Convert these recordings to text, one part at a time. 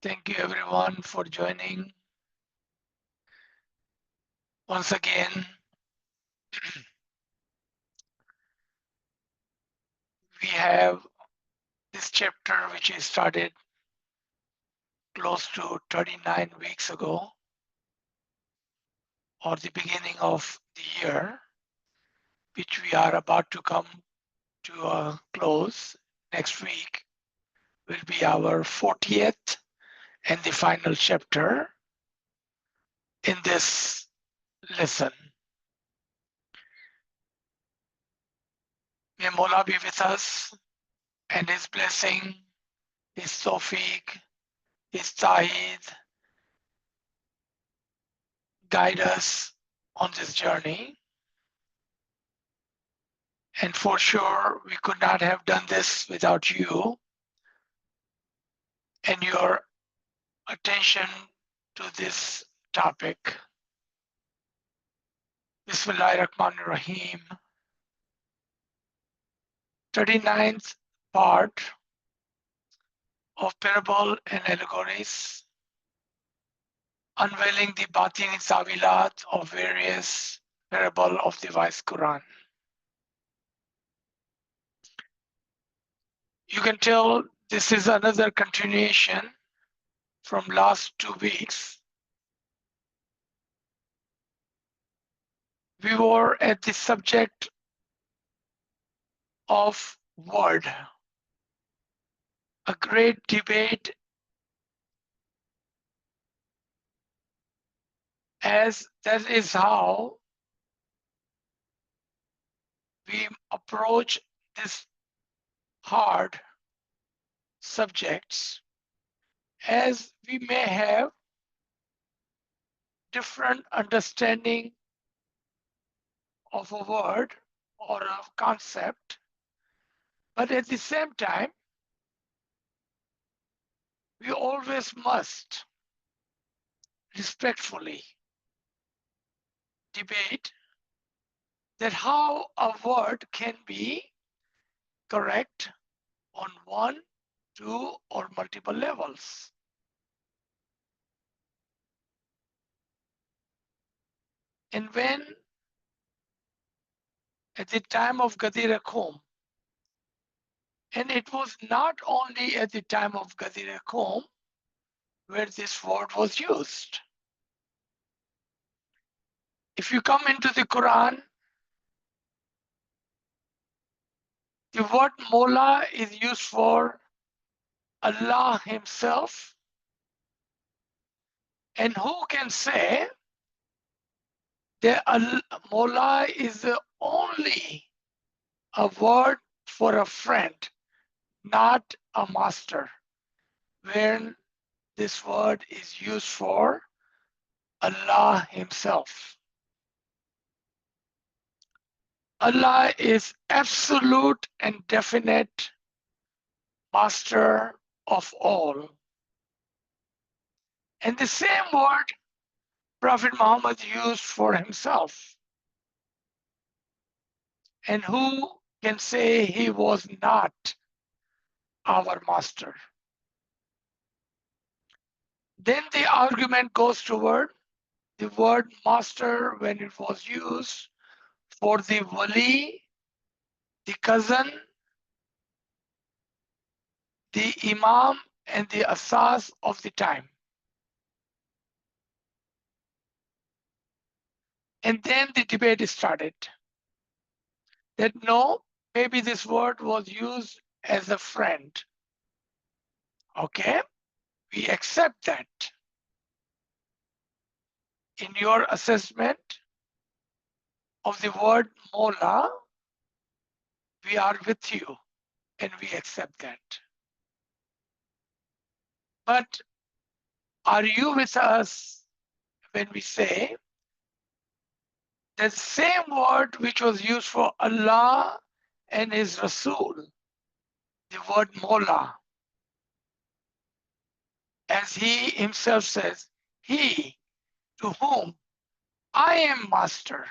Thank you everyone for joining. Once again, we have this chapter which is started close to 39 weeks ago, or the beginning of the year, which we are about to come to a close. Next week will be our 40th and the final chapter in this lesson. May Mawlā be with us and His blessing, His tawfiq, His ta'wīl guide us on this journey. And for sure, we could not have done this without you and your attention to this topic. Bismillahirrahmanirrahim. 39th part of Parable and Allegories, unveiling the Bāținī Ta'wīlat of various parable of the wise Qur'an. You can tell this is another continuation from last 2 weeks. We were at the subject of word, a great debate as that is how we approach this hard subjects, as we may have different understanding of a word or a concept, but at the same time, we always must respectfully debate that how a word can be correct on 1, 2, or multiple levels. And when at the time of Ghadir Qawm, and it was not only at the time of Ghadir Qawm where this word was used. If you come into the Quran, the word Mawlā is used for Allah Himself. And who can say that Mawlā is the only a word for a friend, not a master, when this word is used for Allah Himself? Allah is absolute and definite master of all. And the same word Prophet Muhammad used for himself. And who can say he was not our master? Then the argument goes toward the word master when it was used for the wali, the cousin, the imam, and the asas of the time. And then the debate started that no, maybe this word was used as a friend. Okay, we accept that. In your assessment of the word Mawlā, we are with you and we accept that. But are you with us when we say that same word which was used for Allah and His Rasul, the word Mawlā, as He Himself says, He to whom I am master,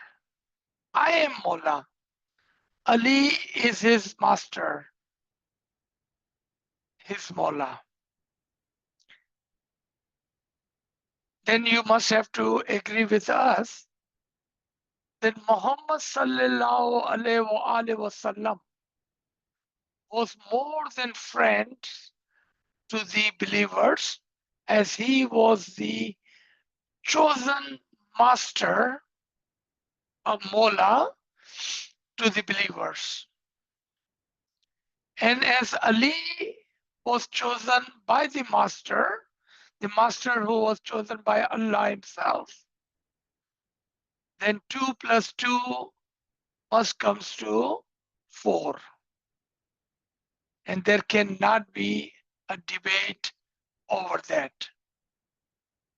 I am Mawlā, Ali is His master, His Mawlā. then you must have to agree with us that Muhammad sallallahu alaihi wasallam was more than friends to the believers, as he was the chosen master of Mawlā to the believers. And as Ali was chosen by the master who was chosen by Allah himself, then 2 plus 2 must comes to 4. And there cannot be a debate over that.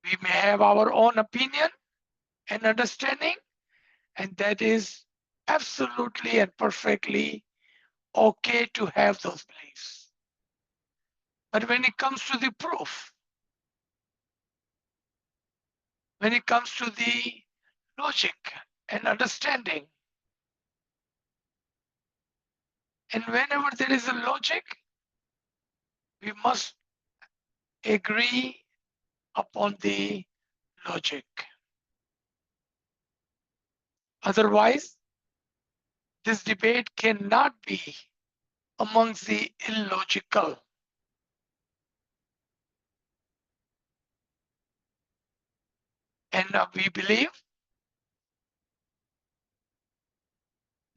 We may have our own opinion and understanding, and that is absolutely and perfectly okay to have those beliefs. But when it comes to the proof, when it comes to the logic and understanding, and whenever there is a logic, we must agree upon the logic. Otherwise, this debate cannot be amongst the illogical. And we believe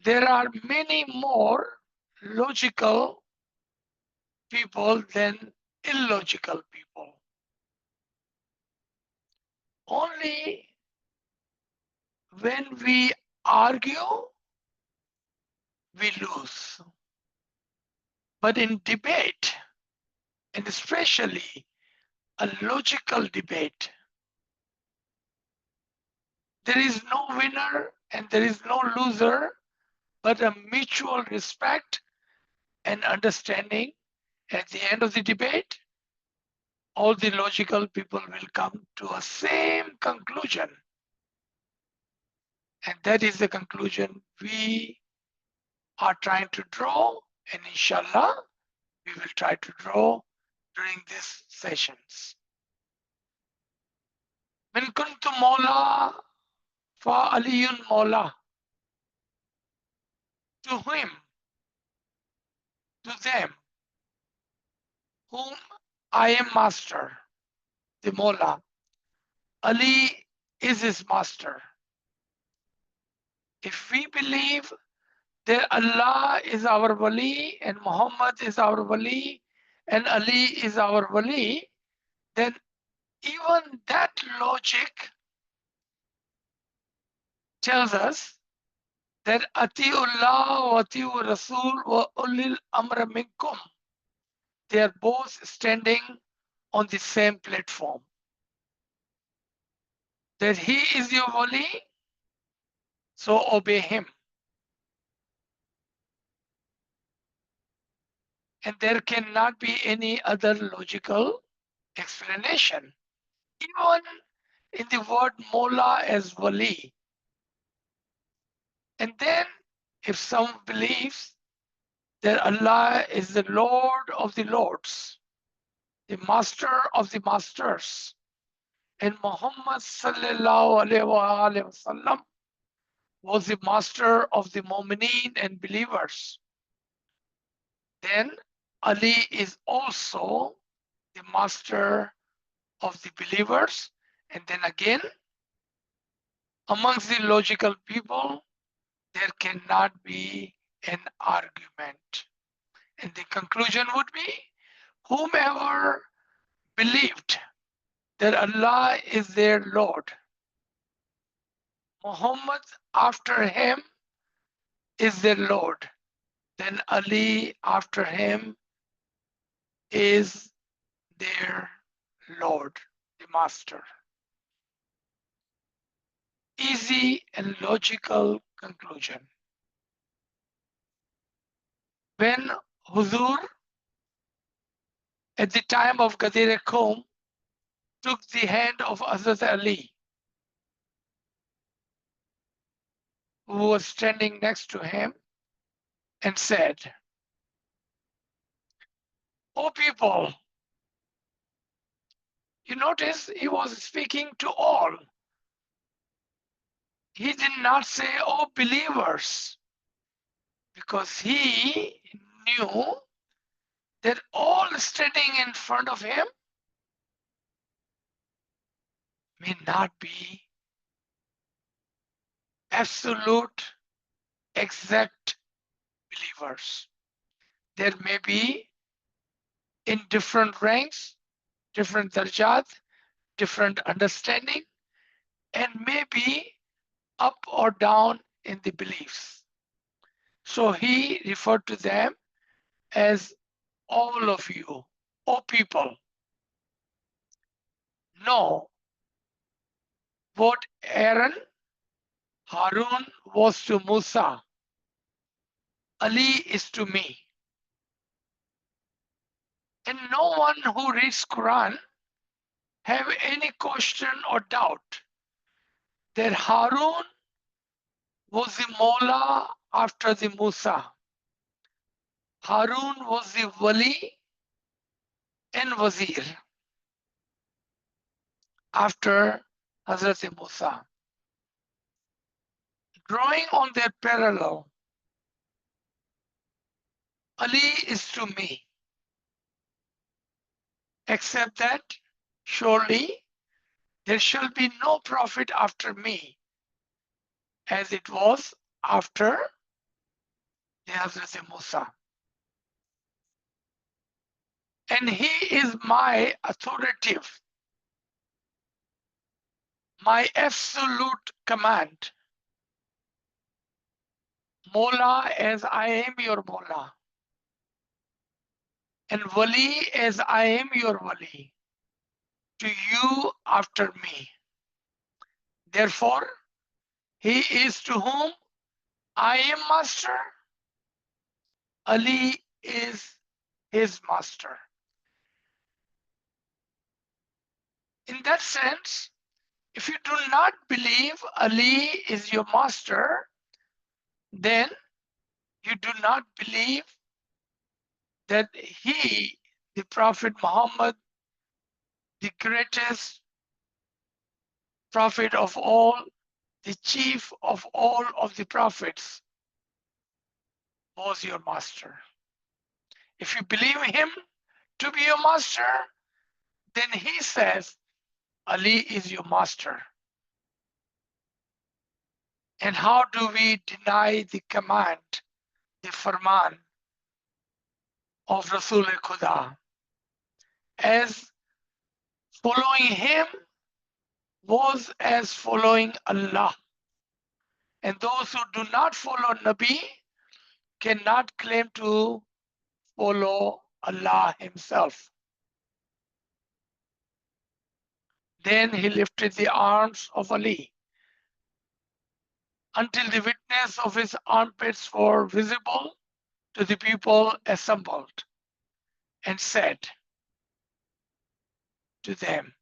there are many more logical people than illogical people. Only when we argue, we lose. But in debate, and especially a logical debate, there is no winner and there is no loser, but a mutual respect and understanding. At the end of the debate, all the logical people will come to a same conclusion. And that is the conclusion we are trying to draw, and inshallah, we will try to draw during these sessions. Min kuntu Mawlā fa Aliyyun Mawlā. To him, to them, whom I am master, the Mawlā. Ali is his master. If we believe that Allah is our wali and Muhammad is our wali and Ali is our wali, then even that logic tells us that Atiullah wa Atiur Rasul wa ulil amra minkum. They are both standing on the same platform. That he is your wali, so obey him. And there cannot be any other logical explanation. Even in the word Mawlā as wali. And then if someone believes that Allah is the Lord of the Lords, the Master of the Masters, and Muhammad sallallahu alaihi wasallam was the Master of the Mu'mineen and believers, then Ali is also the Master of the believers. And then again, amongst the logical people, there cannot be an argument. And the conclusion would be, whomever believed that Allah is their Lord, Muhammad after him is their Lord, then Ali after him is their Lord, the Master. Easy and logical conclusion. When Huzur, at the time of Ghadir Qawm, took the hand of Hazrat Ali, who was standing next to him, and said, "O people, You notice he was speaking to all. He did not say, oh believers, because he knew that all standing in front of him may not be absolute, exact believers. There may be in different ranks, different darajat, different understanding, and maybe up or down in the beliefs. So he referred to them as all of you, O people, know what Aaron, Harun was to Musa, Ali is to me. And no one who reads Quran have any question or doubt that Harun was the Mawlā after the Musa. Harun was the Wali and Wazir after Hazrat Musa. Drawing on their parallel, Ali is to me, except that surely there shall be no prophet after me, as it was after the Hazrat Musa. And he is my authoritative, my absolute command. Mawlā as I am your Mawlā, and Wali as I am your Wali, to you after me. Therefore, he is to whom I am master, Ali is his master. In that sense, if you do not believe Ali is your master, then you do not believe that he, the Prophet Muhammad, the greatest prophet of all, the chief of all of the prophets, was your master. If you believe him to be your master, then he says, Ali is your master. And how do we deny the command, the farman of Rasul Khuda? As following him was as following Allah. And those who do not follow Nabi cannot claim to follow Allah himself. Then he lifted the arms of Ali until the witness of his armpits were visible to the people assembled, and said to them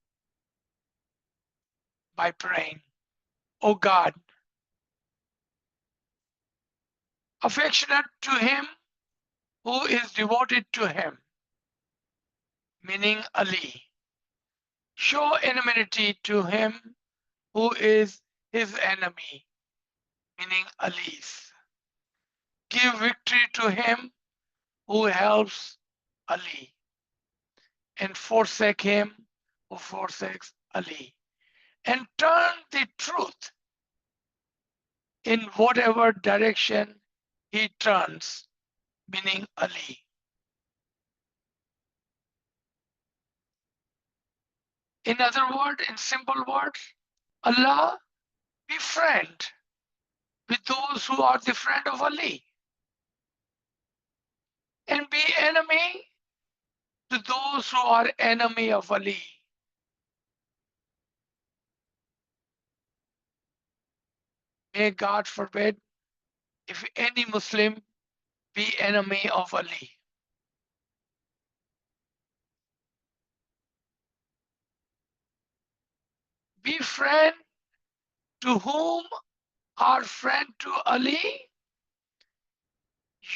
by praying, O God, affectionate to him who is devoted to him, meaning Ali. Show enmity to him who is his enemy, meaning Ali's. Give victory to him who helps Ali, and forsake him who forsakes Ali. And turn the truth in whatever direction he turns, meaning Ali. In other words, in simple words, Allah be friend with those who are the friend of Ali, and be enemy to those who are enemy of Ali. May God forbid if any Muslim be enemy of Ali. Be friend to whom are friend to Ali.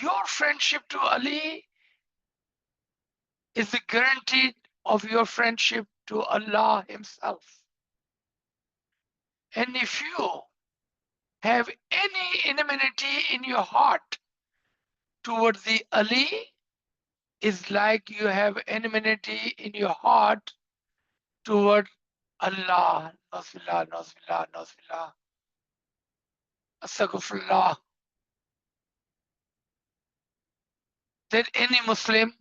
Your friendship to Ali is the guarantee of your friendship to Allah Himself. And if you have any enmity in your heart towards the Ali, is like you have enmity in your heart toward Allah. Nazbillah, Nazbillah, Nazbillah. Astaghfirullah. That any Muslim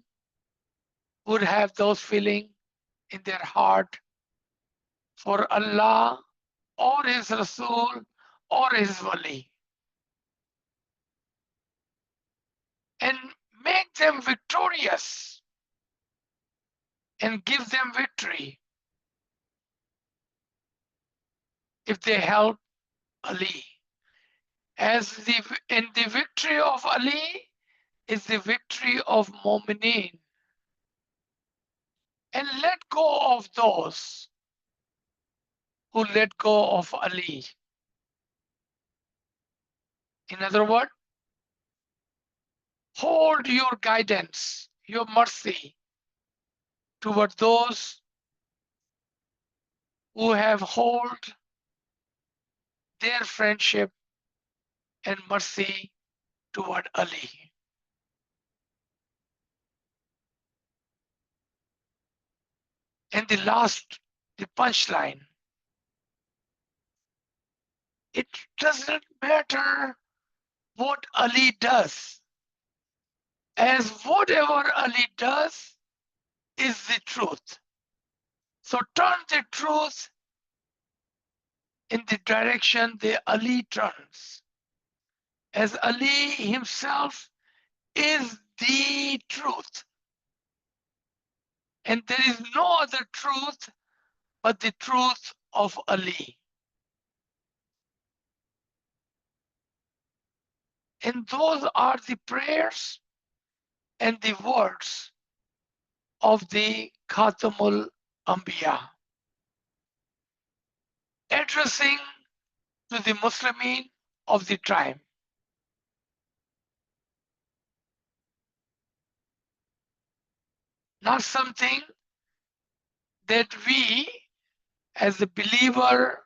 would have those feelings in their heart for Allah or His Rasul or His Wali, and make them victorious and give them victory if they help Ali. As in the victory of Ali is the victory of Mu'mineen. And let go of those who let go of Ali. In other words, hold your guidance, your mercy toward those who have hold their friendship and mercy toward Ali. And the last, the punchline. It doesn't matter what Ali does, as whatever Ali does is the truth. So turn the truth in the direction that Ali turns, as Ali Himself is the truth. And there is no other truth but the truth of Ali. And those are the prayers and the words of the Khatamul Anbiya, addressing to the Muslimin of the time. Not something that we, as a believer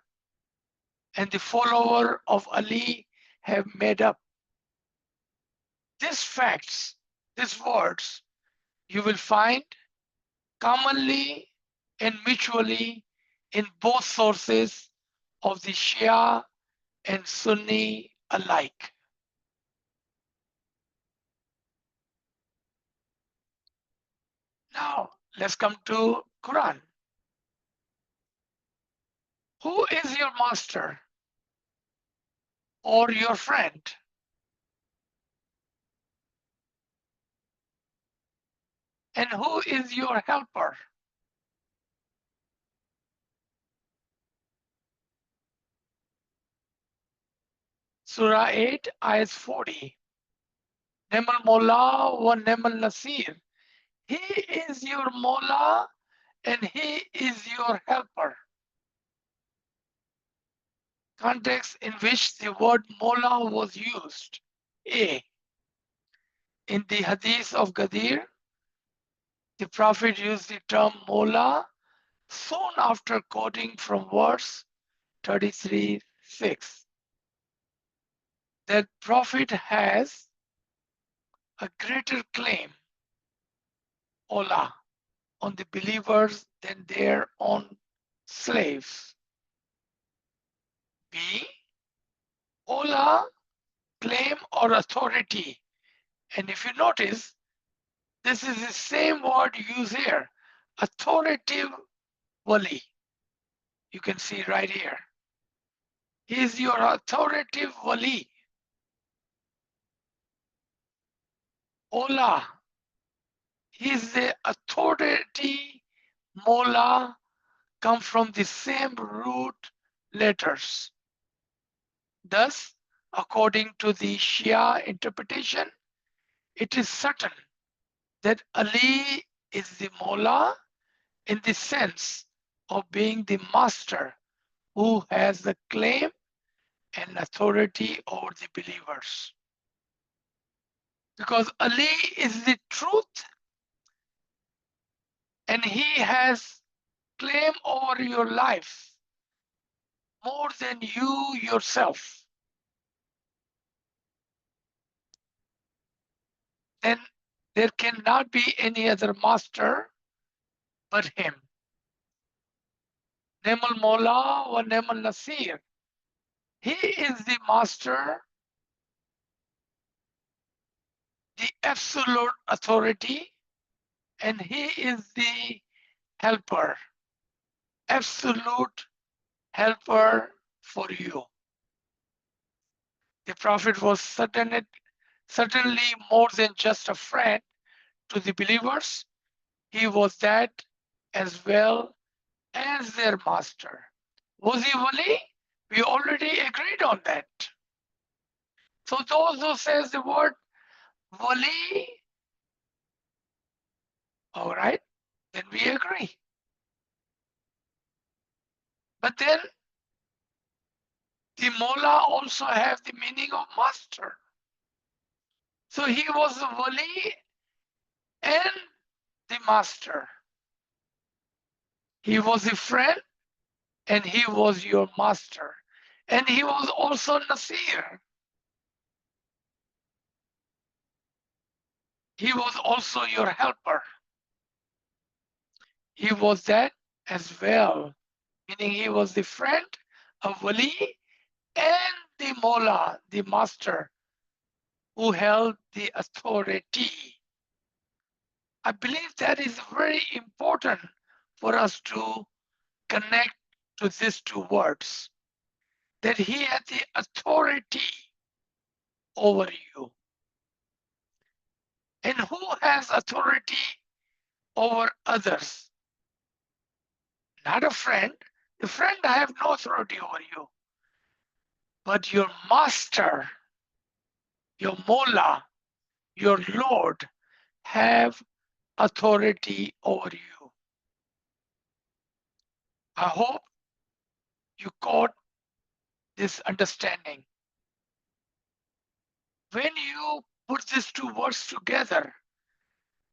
and the follower of Ali, have made up. These facts, these words, you will find commonly and mutually in both sources of the Shia and Sunni alike. Now, let's come to Quran. Who is your master or your friend? And who is your helper? Surah 8, ayat 40. Ni'mal Mawlā wa ni'mal Nasir. He is your Mawlā and He is your helper. Context in which the word Mawlā was used. A. In the Hadith of Ghadir, the Prophet used the term Mawlā soon after quoting from verse 33:6. That Prophet has a greater claim, Mawlā, on the believers than their own slaves. B. Mawlā, claim or authority. And if you notice, this is the same word used here, authoritative wali. You can see right here. He is your authoritative wali. Mawlā, he is the authority. Mawlā come from the same root letters. Thus, according to the Shia interpretation, it is certain that Ali is the Mawlā in the sense of being the master who has the claim and authority over the believers. Because Ali is the truth and He has claim over your life more than you yourself, then there cannot be any other master but him. Ni'mal Mawlā wa ni'mal Nasir. He is the master, the absolute authority, and he is the helper, absolute helper for you. The Prophet was certainly more than just a friend to the believers. He was that as well as their master. Was he wali? We already agreed on that. So those who says the word wali, all right, then we agree. But then the Mawlā also have the meaning of master. So he was the wali and the master. He was a friend and he was your master. And he was also Nasir. He was also your helper. He was that as well, meaning he was the friend of wali and the Mawlā, the master, who held the authority. I believe that is very important for us to connect to these two words, that he had the authority over you. And who has authority over others? Not a friend. The friend, I have no authority over you. But your master, your Mawlā, your Lord, have authority over you. I hope you caught this understanding. When you put these two words together,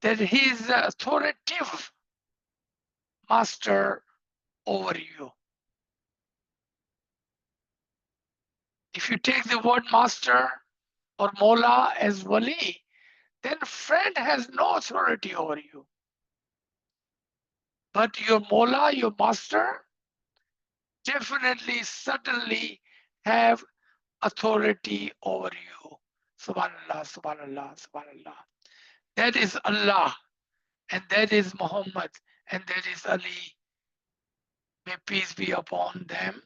that he is the authoritative master over you. If you take the word master or Mawlā as wali, then friend has no authority over you. But your Mawlā, your master, definitely, certainly have authority over you. Subhanallah, subhanallah, subhanallah. That is Allah, and that is Muhammad, and that is Ali. May peace be upon them.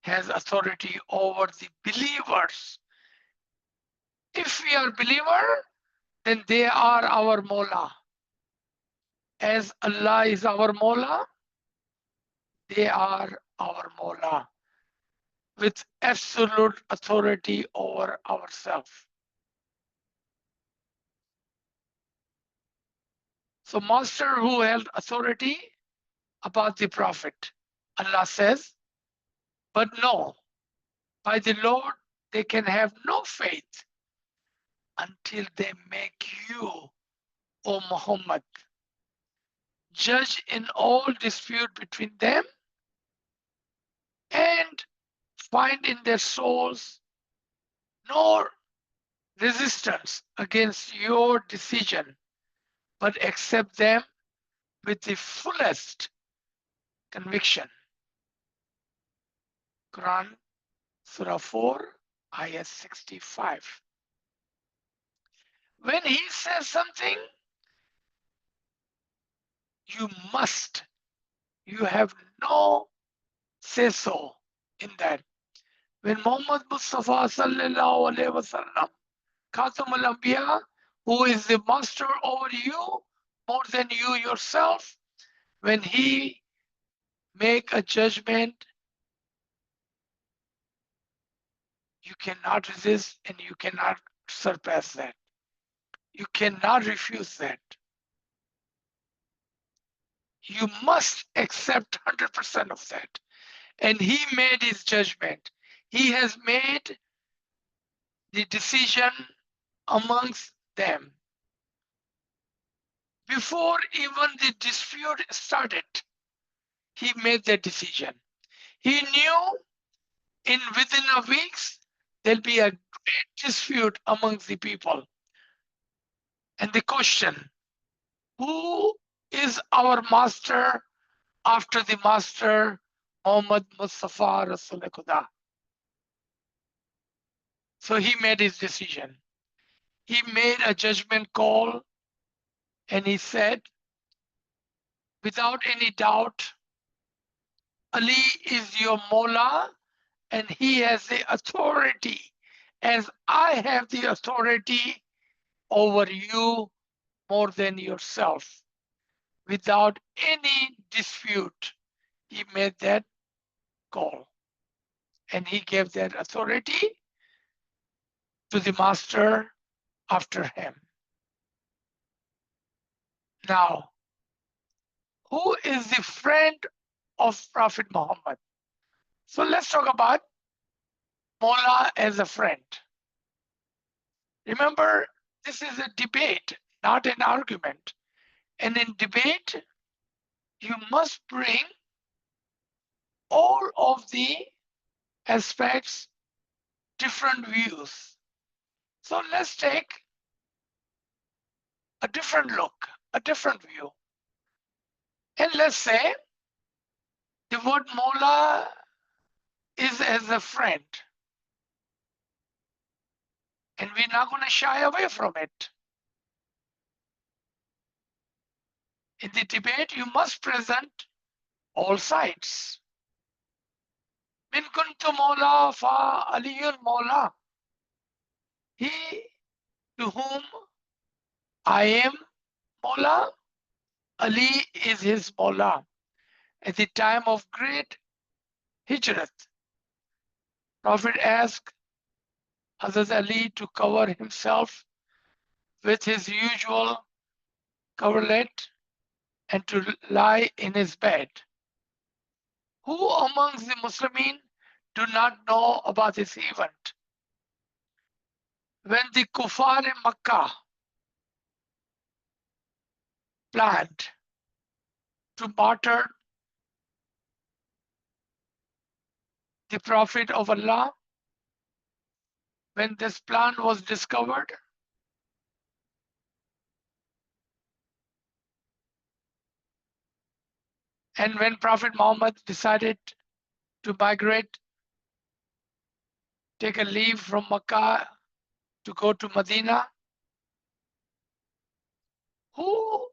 Has authority over the believers. If we are believer, then they are our Mawlā. As Allah is our Mawlā, they are our Mawlā with absolute authority over ourselves. So master who held authority about the Prophet, Allah says, but no, by the Lord, they can have no faith until they make you, O Muhammad, judge in all dispute between them and find in their souls no resistance against your decision, but accept them with the fullest conviction. Quran, Surah 4, Ayah 65. When he says something, you have no say so in that. When Muhammad Mustafa sallallahu alaihi wasallam, Khatam al-Anbiya, who is the master over you more than you yourself, when he make a judgment, you cannot resist and you cannot surpass that. You cannot refuse that. You must accept 100% of that. And he made his judgment. He has made the decision amongst them. Before even the dispute started, he made the decision. He knew within a weeks there'll be a great dispute amongst the people. And the question, who is our master after the master Muhammad Mustafa Rasul Khuda? So he made his decision. He made a judgment call and he said, without any doubt, Ali is your Mawlā and he has the authority as I have the authority over you more than yourself. Without any dispute, he made that call and he gave that authority to the master after him. Now, who is the friend of Prophet Muhammad? So let's talk about Mawlā as a friend. Remember, this is a debate, not an argument. And in debate, you must bring all of the aspects, different views. So let's take a different look, a different view. And let's say the word Mawlā is as a friend. And we're not going to shy away from it. In the debate, you must present all sides. Min Kuntu Mawlā fa Aliyyun Mawlā. He to whom I am Mawlā, Ali is his Mawlā. At the time of great Hijrat, Prophet asked Hazrat Ali to cover himself with his usual coverlet and to lie in his bed. Who amongst the Muslimin do not know about this event? When the Kuffar in Makkah planned to martyr the Prophet of Allah, when this plan was discovered, and when Prophet Muhammad decided to migrate, take a leave from Makkah to go to Medina, who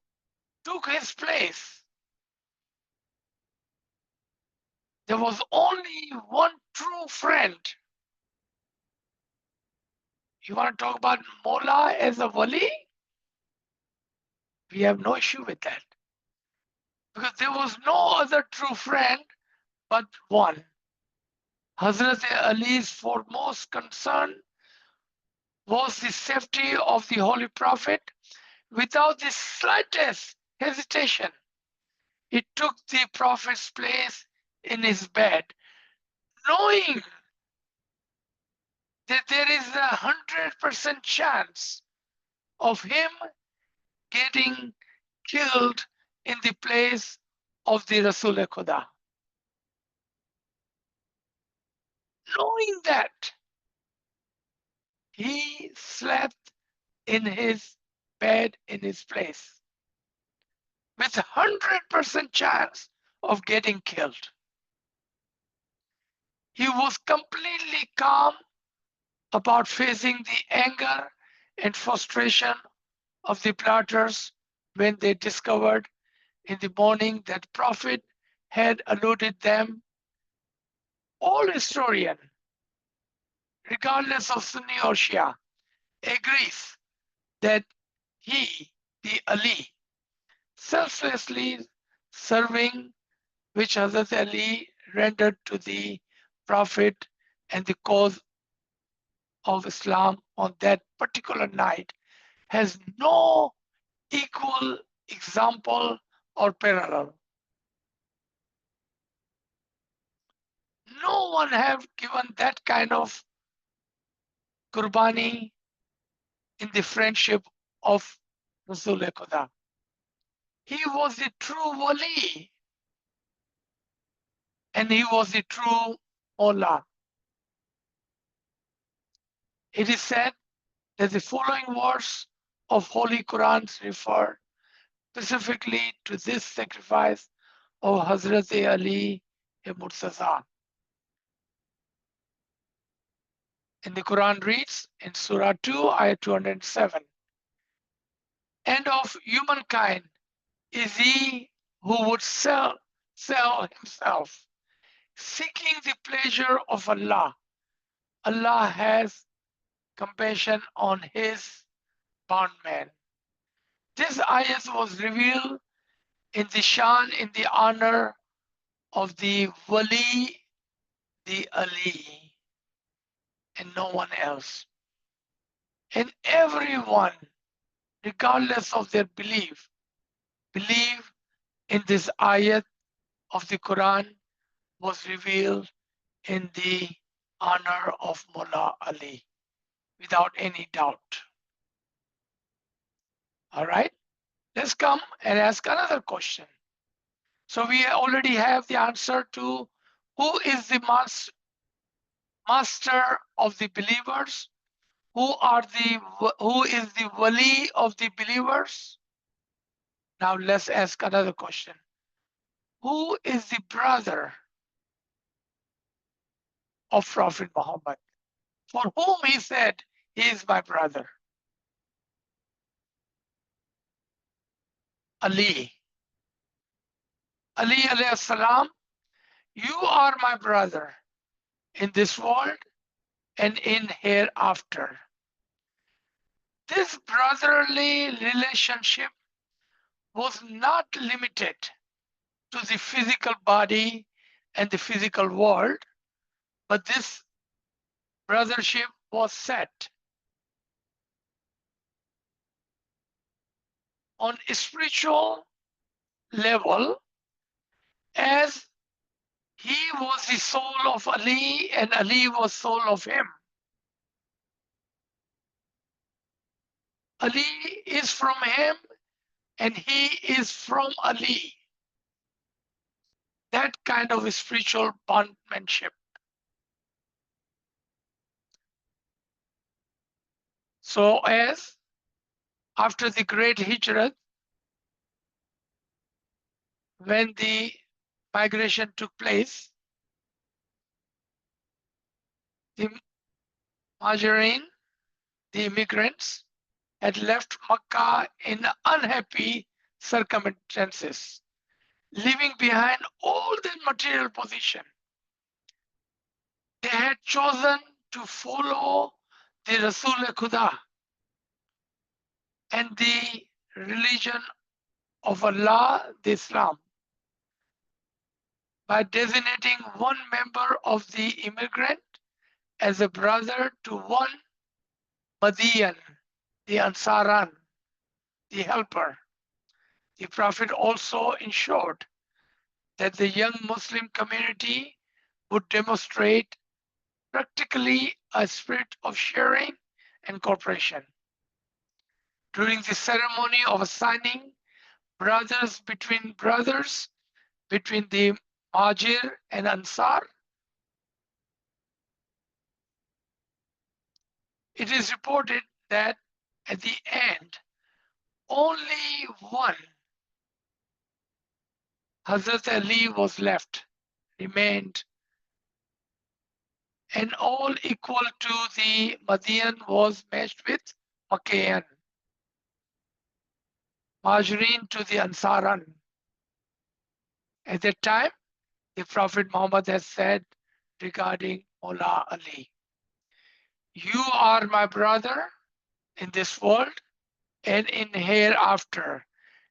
took his place? There was only one true friend. You want to talk about Mawlā as a wali? We have no issue with that. Because there was no other true friend but one. Hazrat Ali's foremost concern was the safety of the Holy Prophet. Without the slightest hesitation, he took the Prophet's place in his bed, knowing that there is 100% chance of him getting killed in the place of the Rasul Khuda. Knowing that, he slept in his bed in his place with 100% chance of getting killed. He was completely calm about facing the anger and frustration of the plotters when they discovered in the morning that Prophet had eluded them. All historian, regardless of Sunni or Shia, agrees that he, the Ali, selflessly serving which Hazrat Ali rendered to the Prophet and the cause of Islam on that particular night has no equal example or parallel. No one have given that kind of Qurbani in the friendship of Rasul Khuda. He was the true wali, and he was the true Mawlā. It is said that the following verse of Holy Quran refer specifically to this sacrifice of Hazrat Ali Murtaza. And the Quran reads in Surah 2, Ayah 207, "And of humankind is he who would sell himself, seeking the pleasure of Allah. Allah has compassion on his bondman." This ayat was revealed in the Shan, in the honor of the Wali, the Ali, and no one else. And everyone, regardless of their believe in this ayat of the Quran was revealed in the honor of Mullah Ali, without any doubt. All right, let's come and ask another question. So we already have the answer to who is the master of the believers, who is the wali of the believers. Now let's ask another question. Who is the brother of Prophet Muhammad, for whom he said, he is my brother? Ali. Ali alayhi salam, you are my brother in this world and in hereafter. This brotherly relationship was not limited to the physical body and the physical world, but this brothership was set on a spiritual level, as he was the soul of Ali and Ali was soul of him. Ali is from him and he is from Ali. That kind of a spiritual bondmanship. So as after the great hijrah, when the migration took place, the Muhajirin, the immigrants, had left Makkah in unhappy circumstances, leaving behind all their material possession. They had chosen to follow the Rasul-e-Khuda and the religion of Allah, the Islam, by designating one member of the immigrant as a brother to one Madian, the Ansaran, the helper. The Prophet also ensured that the young Muslim community would demonstrate practically a spirit of sharing and cooperation. During the ceremony of assigning brothers between the Muhajir and Ansar, it is reported that at the end, only one, Hazrat Ali, was remained, and all equal to the Madian was matched with Makkayan, Muhajirin to the Ansaran. At that time, the Prophet Muhammad has said regarding Mawlā Ali, you are my brother in this world and in hereafter,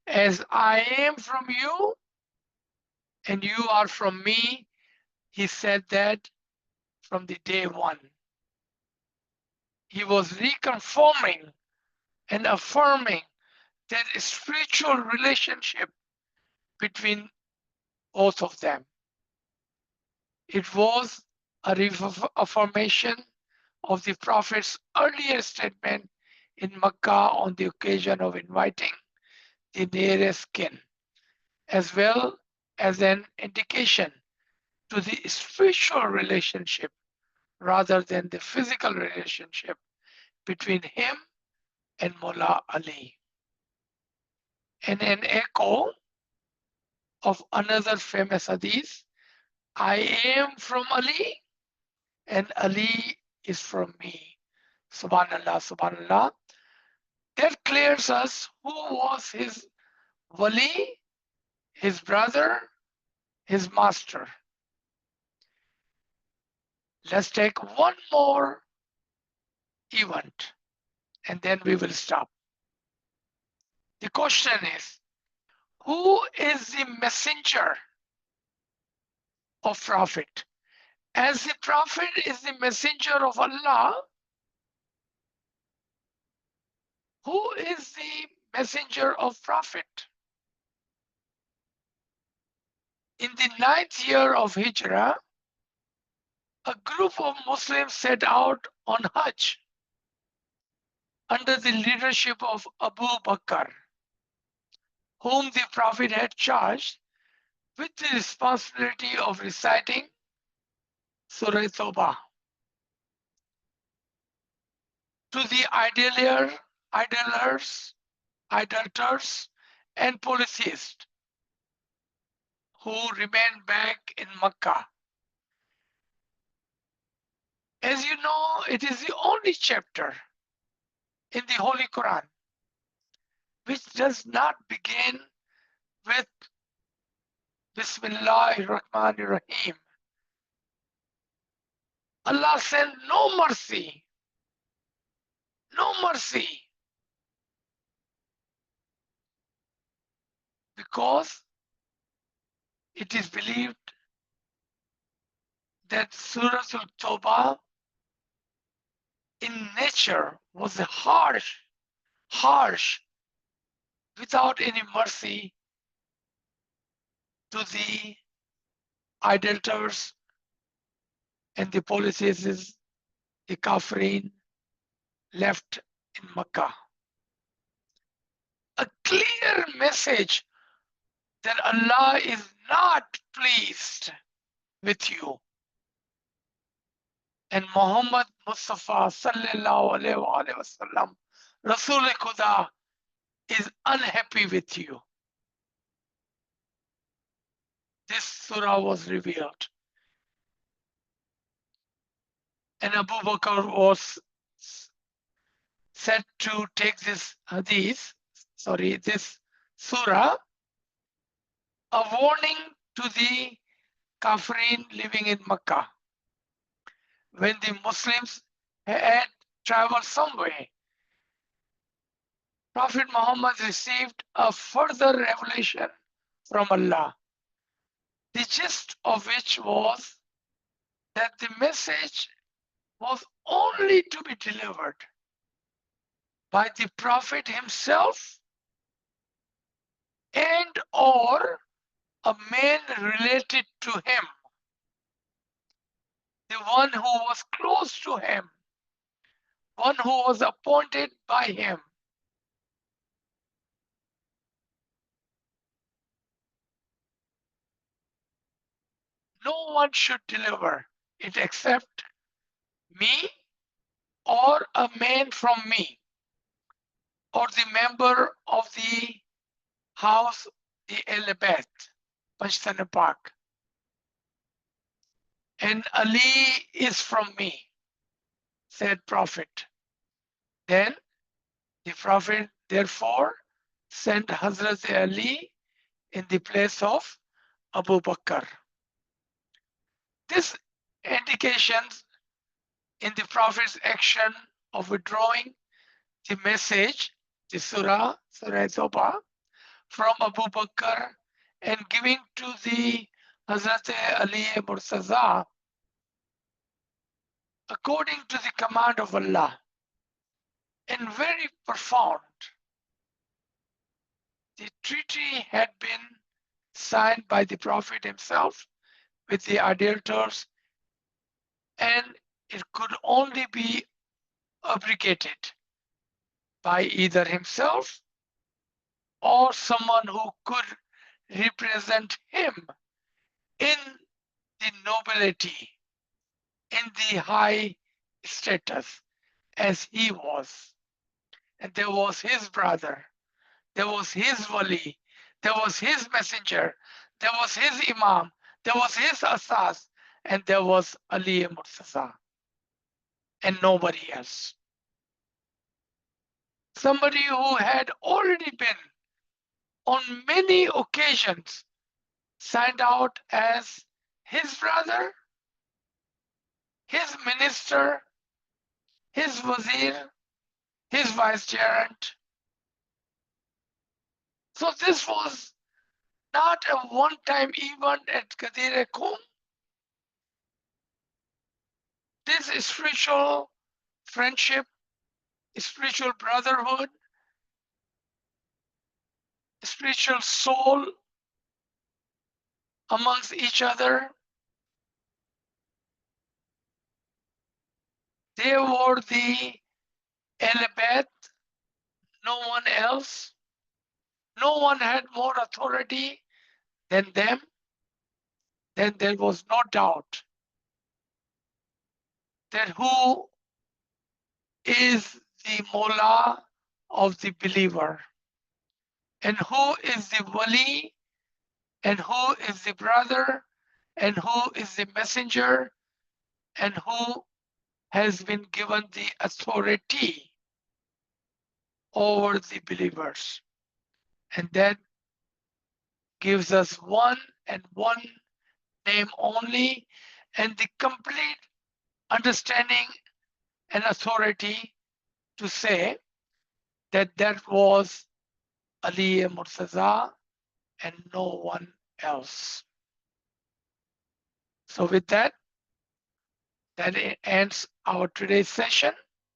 as I am from you and you are from me. He said that from the day one. He was reconfirming and affirming that spiritual relationship between both of them. It was a reaffirmation of the Prophet's earlier statement in Makkah on the occasion of inviting the nearest kin. as well as an indication to the spiritual relationship rather than the physical relationship between him and Mawlā Ali. And an echo of another famous hadith, I am from Ali and Ali is from me. Subhanallah, subhanallah. That clears us who was his wali, his brother, his master. Let's take one more event and then we will stop. The question is, who is the messenger of Prophet? As the Prophet is the messenger of Allah, who is the messenger of Prophet? In the 9th year of Hijrah, a group of Muslims set out on Hajj under the leadership of Abu Bakr, whom the Prophet had charged with the responsibility of reciting Surah Tawbah to the idolaters, and polytheists who remained back in Mecca. As you know, it is the only chapter in the Holy Qur'an which does not begin with Bismillahir Rahmanir Rahim. Allah sent no mercy, because it is believed that Surah Al-Tawbah in nature was harsh, without any mercy to the idolaters and the polytheists, the Kafirin left in Mecca. A clear message that Allah is not pleased with you. And Muhammad Mustafa sallallahu alaihi wasallam, Rasul Khuda, is unhappy with you. This surah was revealed. And Abu Bakr was said to take this surah, a warning to the Kafirin living in Mecca. When the Muslims had traveled some way, Prophet Muhammad received a further revelation from Allah, the gist of which was that the message was only to be delivered by the Prophet himself and or a man related to him, the one who was close to him, one who was appointed by him. No one should deliver it except me or a man from me or the member of the house, the Elabeth, Pashtan Park. And Ali is from me, said Prophet. Then the Prophet therefore sent Hazrat Ali in the place of Abu Bakr. This indications in the Prophet's action of withdrawing the message, the Surah Tawbah, from Abu Bakr and giving to the Hazrat Ali Murtaza according to the command of Allah, and very profound. The treaty had been signed by the Prophet himself with the idolaters, and it could only be abrogated by either himself or someone who could represent him in the nobility, in the high status as he was. And there was his brother, there was his wali, there was his messenger, there was his imam, there was his asas, and there was Aliyyun Murtaza, and nobody else. Somebody who had already been on many occasions signed out as his brother, his minister, his wazir, his vicegerent. So this was not a one-time event at Qadir Qum. This spiritual friendship, spiritual brotherhood, spiritual soul amongst each other, they were the Elabeth, no one else. No one had more authority than them. Then there was no doubt that who is the Mawlā of the believer, and who is the wali, and who is the brother, and who is the messenger, and who has been given the authority over the believers. And that gives us one and one name only, and the complete understanding and authority to say that that was Aliyyun Murtaza and no one else. So with that, that ends our today's session.